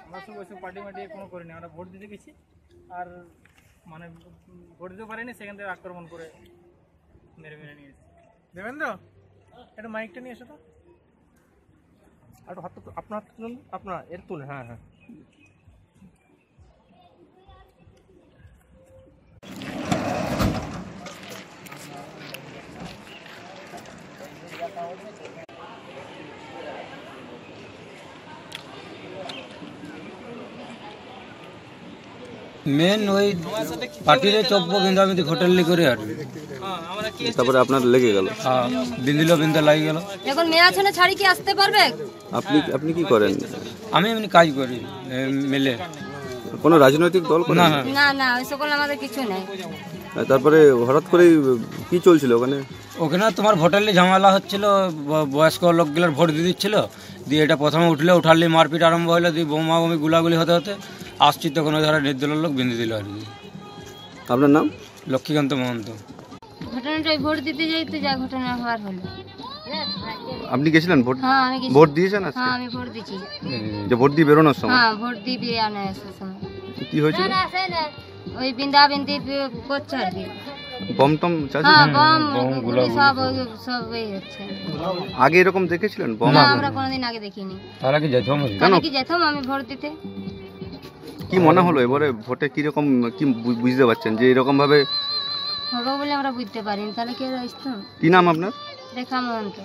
আমরা সব ওইসব পার্টি মাটি কোনো করিনি, আমরা ভোট দিতে গেছি আর মানে ভোট দিতে পারিনি, সেখান থেকে আক্রমণ করে মেরে মেরে নিয়ে এসেছি। দেবেন্দ্র একটু মাইকটা নিয়ে এসো তো, একটু হাত আপনার তুলুন, আপনার এর তুলে। হ্যাঁ হ্যাঁ মেন ওই পার্টিরে চপ্প বিন্দাবিন্দি হোটেল করে আর তারপরে আপনার লেগে গেল। হ্যাঁ বিন্দিল বিন্দা লাগে গেল। এখন মেয়ে আছে না, ছাড়ি কি আসতে পারবে? আপনি কি করেন? আমি এমনি কাজ করি মেলে। কোনো রাজনৈতিক দল করেন? না না না, ওই সকল আমাদের কিছু নেই। তারপরে হঠাৎ করে কি চলছিল ওখানে? ওখানে তোমার হোটেলে ঝামেলা হচ্ছিল, বয়স্ক লোকগুলোর ভোট দিয়ে দিচ্ছিল, দিয়ে এটা প্রথমে উঠালে মারপিট আরম্ভ হলো, দিয়ে বোমা বমি গুলাগুলি হতে হতে আসছি তখন ওই ধারা নির্দলের লোক বেঁধে দিল আর কি। আপনার নাম? লক্ষ্মীকান্ত মহন্ত। ঘটনাটাই ভোট দিতে যাই তো যা ঘটনা হওয়ার হলো। আপনি গেছিলেন ভোট? হ্যাঁ আমি গেছি। ভোট দিয়েছেন আজকে? হ্যাঁ আমি ভোট দিয়েছি। যে ভোট দিয়ে বেরোনোর সময়? হ্যাঁ ভোট দিয়ে বেরিয়ে আসার সময়। কি হয়েছিল? ওই বিন্দাবিন্দি করছে আর কি। বম টম চালাচ্ছে? হ্যাঁ বম গুলি সব এই হচ্ছে। আগে এরকম দেখেছিলেন বম? না আমরা কোনোদিন আগে দেখিনি। তাহলে কি যেতাম? তাহলে কি যেতাম আমি ভোট দিতে। কি মনে হলো এবারে ভোটে কিরকম কি বুঝতে পারছেন যে এরকম ভাবে হবে বলে আমরা বুঝতে পারিনি, তাহলে কি আসতাম? কি নাম আপনার? রেখা মহন্ত।